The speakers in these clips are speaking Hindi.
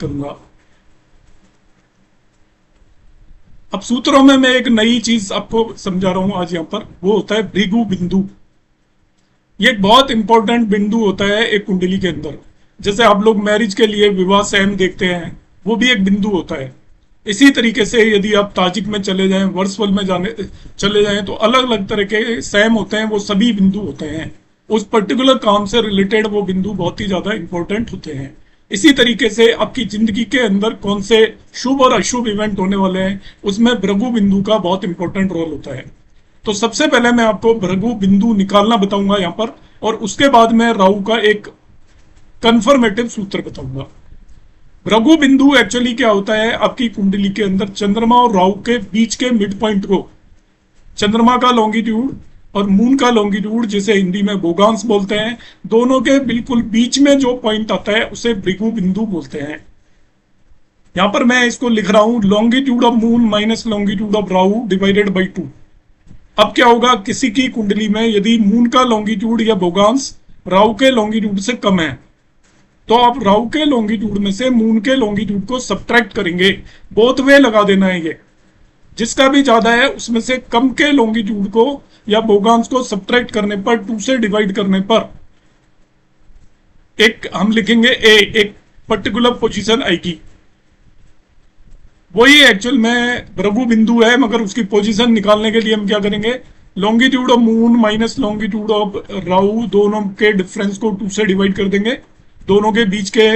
करूंगा। अब सूत्रों में मैं एक नई चीज आपको समझा रहा हूं आज यहाँ पर, वो होता है भृगु बिंदु। ये एक बहुत इंपॉर्टेंट बिंदु होता है एक कुंडली के अंदर। जैसे आप लोग मैरिज के लिए विवाह सैम देखते हैं, वो भी एक बिंदु होता है। इसी तरीके से यदि आप ताजिक में चले जाएं, वर्सवल में जाने चले जाएं, तो अलग अलग तरह के सैम होते हैं, वो सभी बिंदु होते हैं। उस पर्टिकुलर काम से रिलेटेड वो बिंदु बहुत ही ज्यादा इंपॉर्टेंट होते हैं। इसी तरीके से आपकी जिंदगी के अंदर कौन से शुभ और अशुभ इवेंट होने वाले हैं, उसमें भृगु बिंदु का बहुत इंपॉर्टेंट रोल होता है। तो सबसे पहले मैं आपको भृगु बिंदु निकालना बताऊंगा यहाँ पर, और उसके बाद मैं राहु का एक कंफर्मेटिव सूत्र बताऊंगा। भृगु बिंदु एक्चुअली क्या होता है, आपकी कुंडली के अंदर चंद्रमा और राहु के बीच के मिड पॉइंट को, चंद्रमा का लॉन्गिट्यूड और मून का लॉन्गिट्यूड, जिसे हिंदी में बोगांस बोलते हैं, दोनों के बिल्कुल बीच में जो पॉइंट आता है उसे भृगु बिंदु बोलते हैं। यहां पर मैं इसको लिख रहा हूं, longitude of moon minus longitude of Rahu divided by 2। अब क्या होगा, किसी की कुंडली में यदि मून का लॉन्गिट्यूड या बोगांस राहु के लॉन्गिट्यूड से कम है, तो आप राहु के लॉन्गिट्यूड में से मून के लॉन्गिट्यूड को सब्ट्रैक्ट करेंगे। बोथ वे लगा देना है ये, जिसका भी ज्यादा है उसमें से कम के लॉन्गिट्यूड को या बोगांस को सब्ट्रैक्ट करने पर, 2 से डिवाइड करने पर एक हम लिखेंगे ए, एक पर्टिकुलर पोजीशन आएगी। वही एक्चुअल में भृगु बिंदु है, मगर उसकी पोजीशन निकालने के लिए हम क्या करेंगे, longitude of moon minus longitude of Rahu, दोनों के डिफरेंस को 2 से डिवाइड कर देंगे। दोनों के बीच के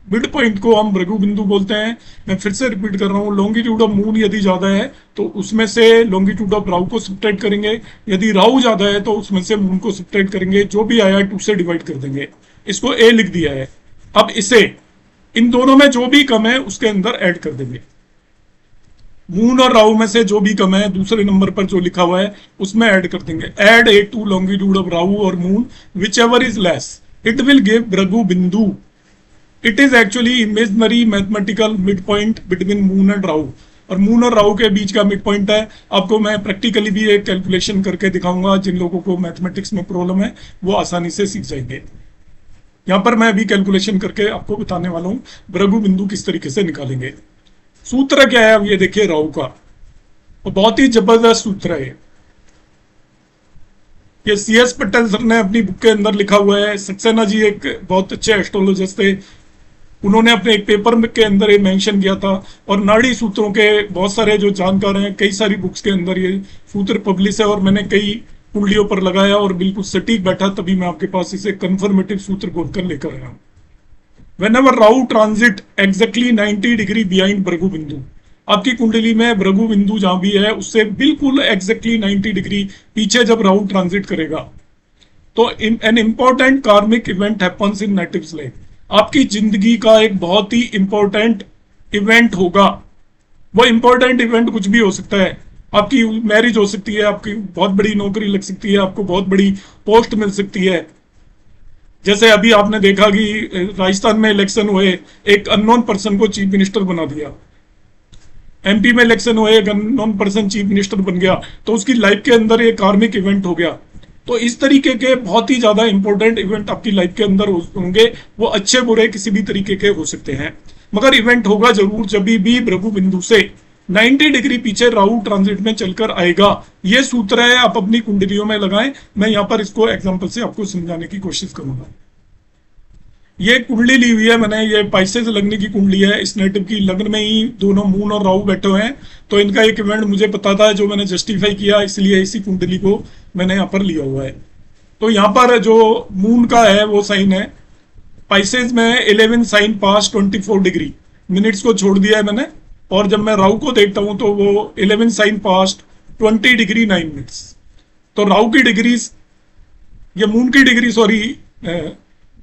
मिड पॉइंट को हम भृगु बिंदु बोलते हैं। मैं फिर से रिपीट कर रहा हूं, लॉन्गिट्यूड ऑफ मून यदि ज्यादा है तो उसमें से लॉन्गिट्यूड ऑफ राहु को सब्ट्रैक्ट करेंगे, यदि राहु ज्यादा है तो उसमें से मून को सब्ट्रैक्ट करेंगे, जो भी आया 2 से डिवाइड कर देंगे। इसको ए लिख दिया है। अब इसे इन दोनों में जो भी कम है उसके अंदर ऐड कर देंगे। मून और राहु में से जो भी कम है दूसरे नंबर पर जो लिखा हुआ है उसमें ऐड कर देंगे। Add a to longitude of Rahu और moon, whichever is less it will give Bhrigu Bindu. It is actually imaginary mathematical mid point between moon and Rahu, और मून और राहु के बीच का मिड पॉइंट है। आपको मैं प्रैक्टिकली भी एक कैलकुलेशन करके दिखाऊंगा, जिन लोगों को मैथमेटिक्स में प्रॉब्लम है वो आसानी से सीख जाएंगे। यहां पर मैं अभी कैलकुलेशन करके आपको बताने वाला हूं भृगु बिंदु किस तरीके से निकालेंगे। सूत्र क्या है, अब ये देखिए राहु का, और बहुत ही जबरदस्त सूत्र है ये CS पटेल सर ने अपनी बुक के अंदर लिखा हुआ है। सक्सेना जी एक बहुत अच्छे एस्ट्रोलॉजिस्ट थे, उन्होंने अपने एक पेपर के अंदर ये मेंशन किया था। और नाड़ी सूत्रों के बहुत सारे जो जानकार हैं, कई सारी बुक्स के अंदर ये सूत्र पब्लिश है, और मैंने कई कुंडलियों पर लगाया और बिल्कुल सटीक बैठा, तभी मैं आपके पास इसे कंफर्मेटिव सूत्र बोलकर लेकर आया हूं। Whenever Rahu transit exactly 90 degree behind Bhrigu बिंदु, आपकी कुंडली में भृगु बिंदु जहां भी है उससे बिल्कुल एग्जैक्टली 90 डिग्री पीछे जब राहु ट्रांजिट करेगा, तो एन इंपॉर्टेंट कार्मिक event happens in natives life. आपकी जिंदगी का एक बहुत ही इंपॉर्टेंट इवेंट होगा। वो इंपॉर्टेंट इवेंट कुछ भी हो सकता है, आपकी मैरिज हो सकती है, आपकी बहुत बड़ी नौकरी लग सकती है, आपको बहुत बड़ी पोस्ट मिल सकती है। जैसे अभी आपने देखा कि राजस्थान में इलेक्शन हुए, एक अननोन पर्सन को चीफ मिनिस्टर बना दिया। MP में इलेक्शन हुए, एक अननोन पर्सन चीफ मिनिस्टर बन गया, तो उसकी लाइफ के अंदर एक कार्मिक इवेंट हो गया। तो इस तरीके के बहुत ही ज्यादा इंपॉर्टेंट इवेंट आपकी लाइफ के अंदर होंगे। वो अच्छे बुरे किसी भी तरीके के हो सकते हैं, मगर इवेंट होगा जरूर जब भी भृगु बिंदु से 90 डिग्री पीछे राहु ट्रांजिट में चलकर आएगा। ये सूत्र है, आप अपनी कुंडलियों में लगाएं। मैं यहाँ पर इसको एग्जांपल से आपको समझाने की कोशिश करूंगा। ये कुंडली ली हुई है मैंने, ये पाइसेस लगने की कुंडली है। इस नेटिव की लग्न में ही दोनों मून और राहु बैठे हुए हैं, तो इनका एक इवेंट मुझे पता था जो मैंने जस्टिफाई किया, इसलिए इसी कुंडली को मैंने यहाँ पर लिया हुआ है। तो यहाँ पर जो मून का है वो साइन है पाइसेस में 11 साइन पास 24 डिग्री मिनट्स को छोड़ दिया है मैंने। और जब मैं राहु को देखता हूं तो वो 11 साइन पास्ट 20 डिग्री 9 मिनट्स। तो राहु की डिग्रीज, ये मून की डिग्री, सॉरी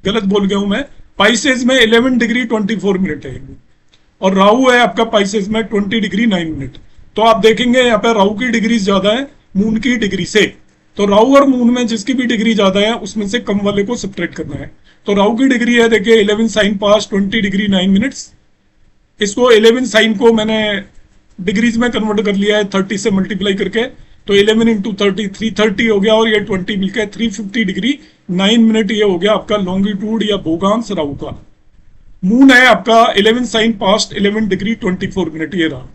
गलत बोल गया हूं मैं, पाइसेस में 11 डिग्री 24 मिनट है, और राहु है आपका पाइसेस में 20 डिग्री 9 मिनट। तो आप देखेंगे यहाँ पे राहु की डिग्री ज्यादा है मून की डिग्री से। तो राहु और मून में जिसकी भी डिग्री ज्यादा है उसमें से कम वाले को सब्ट्रैक्ट करना है। तो राहु की डिग्री है देखिए 11 साइन पास 20 डिग्री 9 मिनट्स। इसको 11 साइन को मैंने डिग्रीज में कन्वर्ट कर लिया है 30 से मल्टीप्लाई करके, तो 11 इंटू 30 330 हो गया, और ये 20 मिलकर 350 डिग्री 9 मिनट ये हो गया आपका लॉन्गिट्यूड या भोगांश राहु का। मून है आपका 11 साइन पास्ट 11 डिग्री 24 मिनट, ये रहा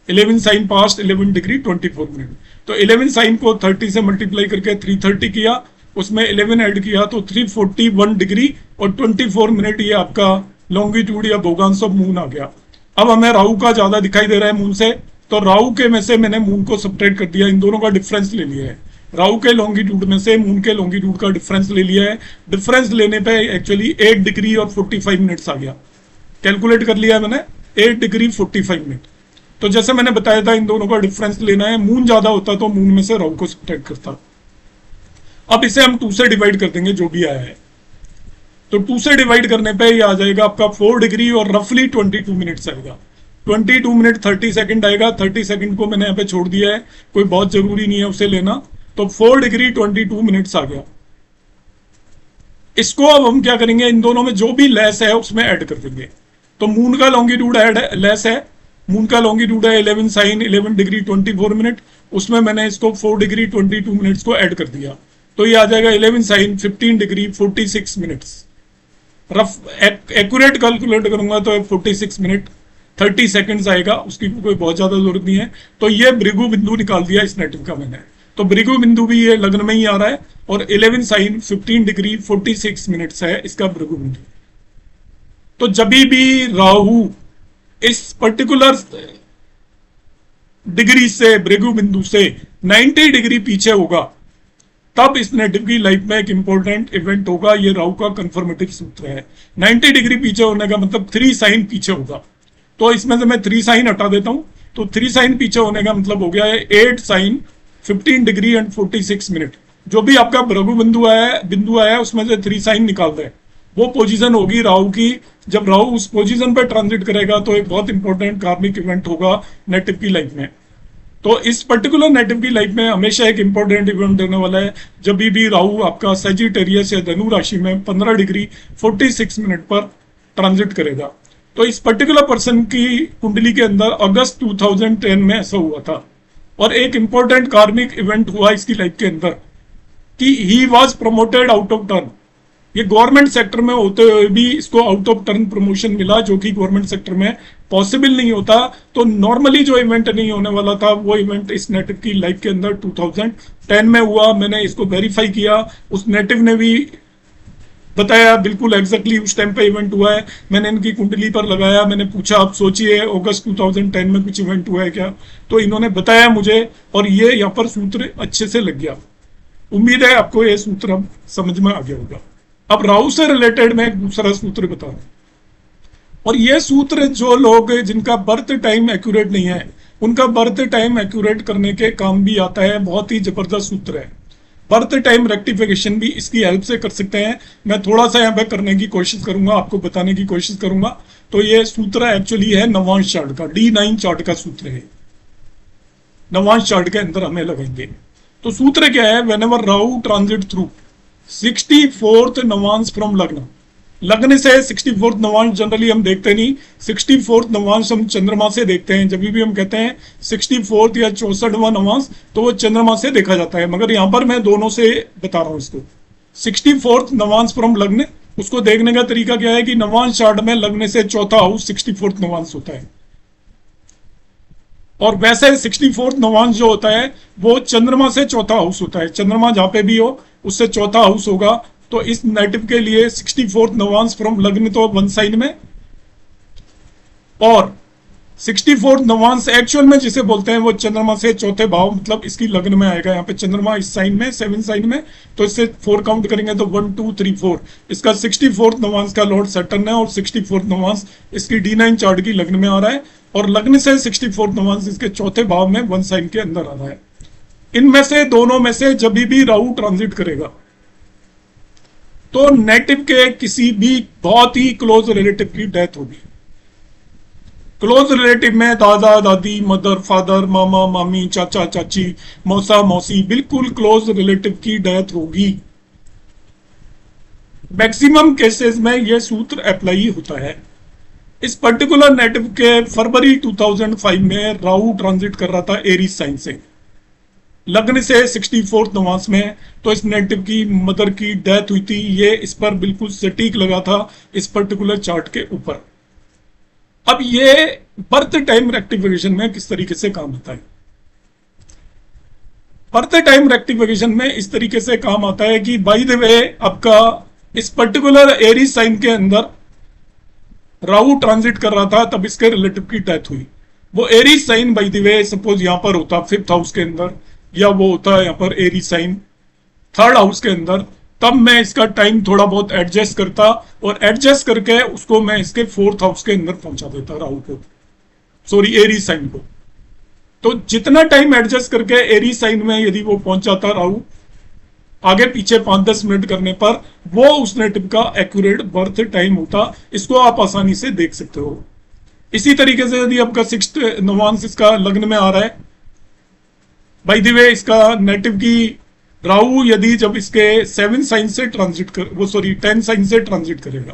11 साइन पास्ट 11 डिग्री 24 मिनट। तो 11 साइन को 30 से मल्टीप्लाई करके 330 किया, उसमें 11 ऐड किया तो 341 डिग्री और 24 मिनट ये आपका लॉन्गिट्यूड या बोगांस ऑफ मून आ गया। अब हमें राहु का ज्यादा दिखाई दे रहा है मून से, तो राहु के में से मैंने मून को सब्ट्रैक्ट कर दिया, इन दोनों का डिफरेंस ले लिया है। राहु के लॉन्गिट्यूड में से मून के लॉन्गिट्यूड का डिफरेंस ले लिया है। डिफरेंस लेने पे एक्चुअली 8 डिग्री और 45 मिनट्स आ गया। कैलकुलेट कर लिया मैंने 8 डिग्री 45 मिनट। तो जैसे मैंने बताया था इन दोनों का डिफरेंस लेना है, मून ज्यादा होता तो मून में से राहु को सब्ट्रैक्ट करता। अब इसे हम 2 से डिवाइड कर देंगे जो भी आया है। तो 2 से डिवाइड करने पे ये आ जाएगा आपका 4 डिग्री और रफली 22 मिनट्स आएगा। 22 मिनट 30 सेकंड आएगा। 30 सेकंड को मैंने यहाँ पे छोड़ दिया है, कोई बहुत जरूरी नहीं है उसे लेना। तो 4 डिग्री 22 मिनट्स आ गया। इसको अब हम क्या करेंगे, इन दोनों में जो भी लेस है उसमें ऐड कर देंगे। तो मून का लॉन्गिट्यूड ऐड लेस है, मून का लॉन्गिट्यूड है 11 साइन 11 डिग्री 24 मिनट, उसमें मैंने इसको 4 डिग्री 22 मिनट्स को ऐड कर दिया। तो ये आ जाएगा 11 sine 15 degree 46 minutes. Rough accurate calculate करूंगा तो 46 मिनट 30 सेकंड्स आएगा, उसकी कोई बहुत ज्यादा जरूरत नहीं है। तो ये भृगु बिंदु निकाल दिया इस नेटिव का मैंने। तो भृगु बिंदु भी ये लग्न में ही आ रहा है और 11 साइन 15 डिग्री 46 मिनट्स है इसका भृगु बिंदु। तो जब भी राहु इस पर्टिकुलर डिग्री से भृगु बिंदु से 90 डिग्री पीछे होगा, तब इस नेटिव की लाइफ में एक इंपॉर्टेंट इवेंट होगा। ये राहु का कंफर्मेटिव सूत्र है। 90 डिग्री पीछे होने का मतलब 3 साइन पीछे होगा। तो इसमें से मैं 3 साइन हटा देता हूं, तो 3 साइन पीछे होने का मतलब हो गया है 8 साइन 15 डिग्री एंड 46 मिनट। जो भी आपका भृगु बिंदु आया उसमें से 3 साइन निकाल दें, वो पोजीशन होगी राहु की। जब राहु उस पोजीशन पर ट्रांजिट करेगा तो एक बहुत इंपॉर्टेंट कार्मिक इवेंट होगा नेटिव की लाइफ में। तो इस पर्टिकुलर नेटिव की लाइफ में हमेशा एक इंपॉर्टेंट इवेंट होने वाला है जब भी राहु आपका सजिटेरियस या धनु राशि में 15 डिग्री 46 मिनट पर ट्रांजिट करेगा। तो इस पर्टिकुलर पर्सन की कुंडली के अंदर अगस्त 2010 में ऐसा हुआ था और एक इंपॉर्टेंट कार्मिक इवेंट हुआ इसकी लाइफ के अंदर कि he was promoted out of turn. ये गवर्नमेंट सेक्टर में होते हुए भी इसको आउट ऑफ टर्न प्रमोशन मिला, जो कि गवर्नमेंट सेक्टर में पॉसिबल नहीं होता। तो नॉर्मली जो इवेंट नहीं होने वाला था वो इवेंट इस नेटिव की लाइफ के अंदर 2010 में हुआ। मैंने इसको वेरीफाई किया, उस नेटिव ने भी बताया बिल्कुल एग्जैक्टली उस टाइम पे इवेंट हुआ है। मैंने इनकी कुंडली पर लगाया, मैंने पूछा आप सोचिए अगस्त 2010 में कुछ इवेंट हुआ है क्या, तो इन्होंने बताया मुझे और ये यहाँ पर सूत्र अच्छे से लग गया। उम्मीद है आपको ये सूत्र अब समझ में आ गया होगा। अब राहु से रिलेटेड मैं एक दूसरा सूत्र बता रहा हूं, और ये सूत्र जो लोग जिनका बर्थ टाइम एक्यूरेट नहीं है उनका बर्थ टाइम एक्यूरेट करने के काम भी आता है। बहुत ही जबरदस्त सूत्र है। बर्थ टाइम रेक्टिफिकेशन भी इसकी हेल्प से कर सकते हैं। मैं थोड़ा सा यहाँ पे करने की कोशिश करूंगा, आपको बताने की कोशिश करूंगा। तो ये सूत्र एक्चुअली है नवांश चार्ट का, D9 चार्ट का सूत्र है। नवांश चार्ट के अंदर हमें लगाएंगे। तो सूत्र क्या है, when ever Rahu transit through 64th Navamsa from लग्न। लग्न से 64th नवांश जनरली हम देखते नहीं, 64th नवांश हम चंद्रमा से देखते हैं। जब भी हम कहते हैं 64th या 64वां नवांश तो वो चंद्रमा से देखा जाता है, मगर यहां पर मैं दोनों से बता रहा हूं इसको। 64th नवांश फ्रॉम लग्न, उसको देखने का तरीका क्या है कि नवांश चार्ट में लग्न से चौथा हाउस 64th नवांश होता है, और वैसे 64th नवांश जो होता है वो चंद्रमा से चौथा हाउस होता है। चंद्रमा जहां पे भी हो उससे चौथा हाउस होगा। तो इस नेटिव के लिए 64th नवांश फ्रॉम लग्न तो 1 साइन में, और 64th नवांश एक्चुअल में जिसे बोलते हैं वो चंद्रमा से चौथे भाव, मतलब इसकी लग्न में आएगा। यहाँ पे चंद्रमा इस साइन में 7 साइन में, तो इससे 4 काउंट करेंगे तो 1 2 3 4। इसका 64th नवांश का लॉर्ड सैटर्न है और 64th नवांश इसकी D9 चार्ट की लग्न में आ रहा है, और लग्न से 64th नवांश इसके चौथे भाव में 1 साइन के अंदर आ रहा है। इनमें से दोनों में से जब भी राहु ट्रांजिट करेगा तो नेटिव के किसी भी बहुत ही क्लोज रिलेटिव की डेथ होगी। क्लोज रिलेटिव में दादा दादी, मदर फादर, मामा मामी, चाचा चाची, मौसा मौसी, बिल्कुल क्लोज रिलेटिव की डेथ होगी। मैक्सिमम केसेस में यह सूत्र अप्लाई होता है। इस पर्टिकुलर नेटिव के फरवरी 2005 में राहु ट्रांजिट कर रहा था एरीज साइन से। लग्न से 64th नवांश में, तो इस नेटिव की मदर की डेथ हुई थी। ये इस पर बिल्कुल सटीक लगा था इस पर्टिकुलर चार्ट के ऊपर। अब ये बर्थ टाइम रेक्टिफिकेशन में किस तरीके से काम आता है? बर्थ टाइम रेक्टिफिकेशन में इस तरीके से काम आता है कि बाय द वे आपका इस पर्टिकुलर एरीज साइन के अंदर राहु ट्रांजिट कर रहा था, तब इसके रिलेटिव की डेथ हुई। वो Aries sign by the way suppose यहां पर होता 5th हाउस के अंदर, या वो होता है यहां पर एरीज साइन 3rd हाउस के अंदर, तब मैं इसका टाइम थोड़ा बहुत एडजस्ट करता और एडजस्ट करके उसको मैं इसके 4th हाउस के अंदर पहुंचा देता राहु को, सॉरी एरीज साइन को। तो जितना टाइम एडजस्ट करके एरीज साइन में यदि वो पहुंच जाता राहु, आगे पीछे 5-10 मिनट करने पर, वो उस नेटिव का एक्यूरेट बर्थ टाइम होता। इसको आप आसानी से देख सकते हो। इसी तरीके से यदि आपका 6th नवांश इसका लग्न में आ रहा है, बाय द वे इसका नेटिव की राहु यदि जब इसके 7 साइन से ट्रांजिट कर, वो सॉरी 10 साइन से ट्रांजिट करेगा,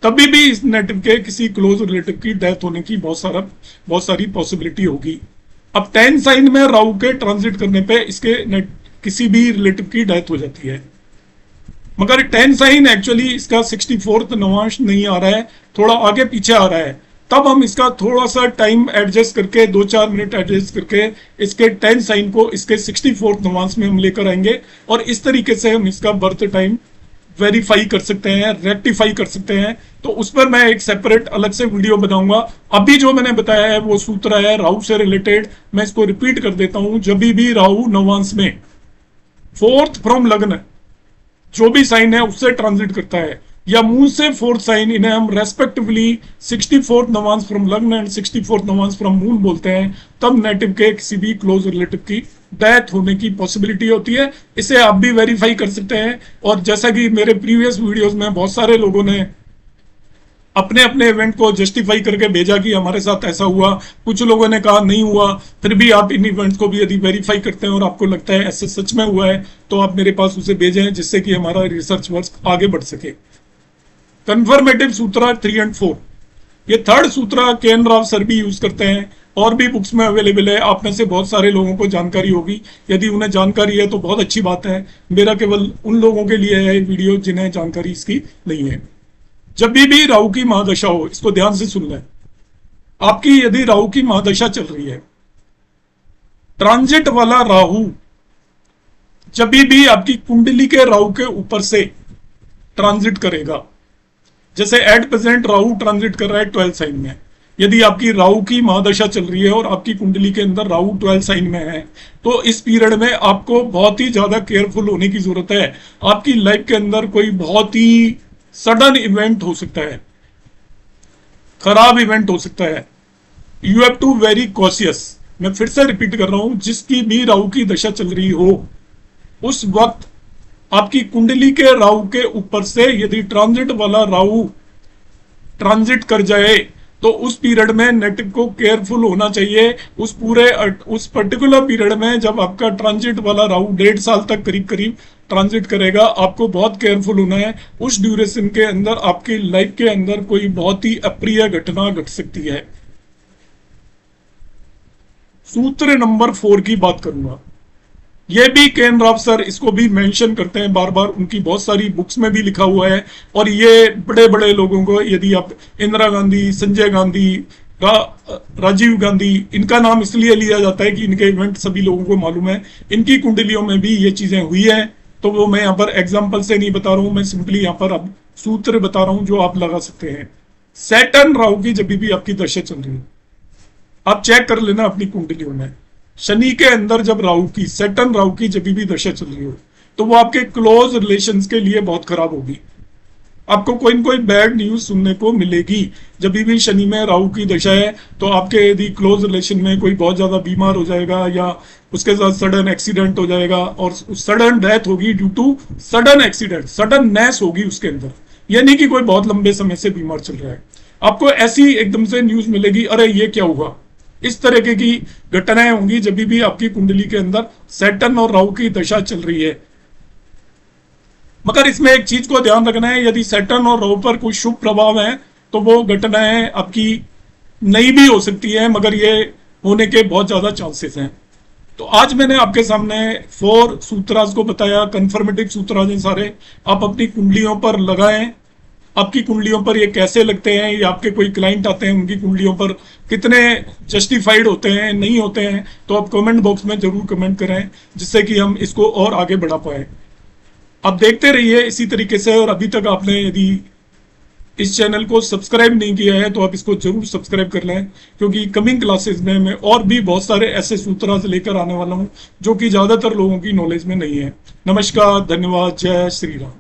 तभी भी इस नेटिव के किसी क्लोज रिलेटिव की डेथ होने की बहुत सारी पॉसिबिलिटी होगी। अब 10 साइन में राहु के ट्रांजिट करने पे इसके किसी भी रिलेटिव की डेथ हो जाती है, मगर 10 साइन एक्चुअली इसका 64th नवांश नहीं आ रहा है, थोड़ा आगे पीछे आ रहा है। तब हम इसका थोड़ा सा टाइम एडजस्ट करके 2-4 मिनट एडजस्ट करके इसके 10 साइन को इसके 64th नवांश में हम लेकर आएंगे, और इस तरीके से हम इसका बर्थ टाइम वेरीफाई कर सकते हैं, रेक्टिफाई कर सकते हैं। तो उस पर मैं एक सेपरेट अलग से वीडियो बनाऊंगा। अभी जो मैंने बताया है वो सूत्र है राहु से रिलेटेड, मैं इसको रिपीट कर देता हूं। जब भी राहु नवांश में 4th फ्रॉम लग्न जो भी साइन है उससे ट्रांजिट करता है, या मून से 4th साइन, इन्हें हम रेस्पेक्टिवली 64th नवांश फ्रॉम लग्न and 64th Navamsa from moon बोलते हैं, तब नेटिव के किसी भी क्लोज रिलेटिव की डेथ होने की पॉसिबिलिटी होती है। इसे आप भी वेरीफाई कर सकते हैं। और जैसा कि मेरे प्रीवियस वीडियोस में बहुत सारे लोगों ने अपने अपने इवेंट को जस्टिफाई करके भेजा कि हमारे साथ ऐसा हुआ, कुछ लोगों ने कहा नहीं हुआ। फिर भी आप इन इवेंट्स को भी यदि वेरीफाई करते हैं और आपको लगता है ऐसे सच में हुआ है, तो आप मेरे पास उसे भेजें, जिससे कि हमारा रिसर्च वर्क आगे बढ़ सके। कन्फर्मेटिव सूत्र 3 और 4, ये 3rd सूत्र के.एन. राव सर भी यूज करते हैं, और भी बुक्स में अवेलेबल है। आप में से बहुत सारे लोगों को जानकारी होगी, यदि उन्हें जानकारी है तो बहुत अच्छी बात है। मेरा केवल उन लोगों के लिए है वीडियो जिन्हें जानकारी इसकी नहीं है। जब भी राहु की महादशा हो, इसको ध्यान से सुन लें। आपकी यदि राहु की महादशा चल रही है, ट्रांजिट वाला राहु जब भी आपकी कुंडली के राहु के ऊपर से ट्रांजिट करेगा, जैसे एट प्रेजेंट राहु ट्रांजिट कर रहा है 12 साइन में, यदि आपकी राहु की महादशा चल रही है और आपकी कुंडली के अंदर राहु 12 साइन में है, तो इस पीरियड में आपको बहुत ही ज्यादा केयरफुल होने की जरूरत है। आपकी लाइफ के अंदर कोई बहुत ही सडन इवेंट हो सकता है, खराब इवेंट हो सकता है। You have to very cautious. मैं फिर से रिपीट कर रहा हूं, जिसकी भी राहु की दशा चल रही हो, उस वक्त आपकी कुंडली के राहु के ऊपर से यदि ट्रांजिट वाला राहु ट्रांजिट कर जाए, तो उस पीरियड में नेटिव को केयरफुल होना चाहिए। उस पर्टिकुलर पीरियड में जब आपका ट्रांजिट वाला राहु 1.5 साल तक करीब ट्रांजिट करेगा, आपको बहुत केयरफुल होना है। उस ड्यूरेशन के अंदर आपकी लाइफ के अंदर कोई बहुत ही अप्रिय घटना घट सकती है। सूत्र नंबर 4 की बात करूंगा। ये भी के.एन. राव सर इसको भी मेंशन करते हैं बार बार, उनकी बहुत सारी बुक्स में भी लिखा हुआ है। और ये बड़े बड़े लोगों को, यदि आप इंदिरा गांधी, संजय गांधी, राजीव गांधी, इनका नाम इसलिए लिया जाता है कि इनके इवेंट सभी लोगों को मालूम है। इनकी कुंडलियों में भी ये चीजें हुई है, तो वो मैं यहाँ पर एग्जाम्पल से नहीं बता रहा हूं, मैं सिंपली यहाँ पर अब सूत्र बता रहा हूं जो आप लगा सकते हैं। सैटर्न राहु की जब भी आपकी दशा चल रही है, आप चेक कर लेना अपनी कुंडलियों में। शनि के अंदर जब राहु की, सैटर्न राहु की जब भी दशा चल रही हो, तो वो आपके क्लोज रिलेशंस के लिए बहुत खराब होगी। आपको कोई न कोई बैड न्यूज सुनने को मिलेगी। जब भी शनि में राहु की दशा है, तो आपके यदि क्लोज रिलेशन में कोई बहुत ज्यादा बीमार हो जाएगा, या उसके साथ सडन एक्सीडेंट हो जाएगा, और सडन डेथ होगी due to sudden accident, suddenness होगी उसके अंदर। यह नहीं कि कोई बहुत लंबे समय से बीमार चल रहा है, आपको ऐसी एकदम से न्यूज मिलेगी, अरे ये क्या हुआ। इस तरह की घटनाएं होंगी जब भी आपकी कुंडली के अंदर सैटर्न और राहु की दशा चल रही है। मगर इसमें एक चीज को ध्यान रखना है, यदि सैटर्न और राहु पर कोई शुभ प्रभाव है, तो वो घटनाएं आपकी नहीं भी हो सकती है, मगर ये होने के बहुत ज्यादा चांसेस हैं। तो आज मैंने आपके सामने 4 सूत्रास को बताया, कंफर्मेटिव सूत्रास हैं सारे। आप अपनी कुंडलियों पर लगाएं। आपकी कुंडलियों पर ये कैसे लगते हैं, या आपके कोई क्लाइंट आते हैं उनकी कुंडलियों पर कितने जस्टिफाइड होते हैं, नहीं होते हैं, तो आप कमेंट बॉक्स में जरूर कमेंट करें, जिससे कि हम इसको और आगे बढ़ा पाए। आप देखते रहिए इसी तरीके से। और अभी तक आपने यदि इस चैनल को सब्सक्राइब नहीं किया है तो आप इसको जरूर सब्सक्राइब कर लें, क्योंकि कमिंग क्लासेस में मैं और भी बहुत सारे ऐसे सूत्र लेकर आने वाला हूं जो कि ज्यादातर लोगों की नॉलेज में नहीं है। नमस्कार, धन्यवाद, जय श्री राम।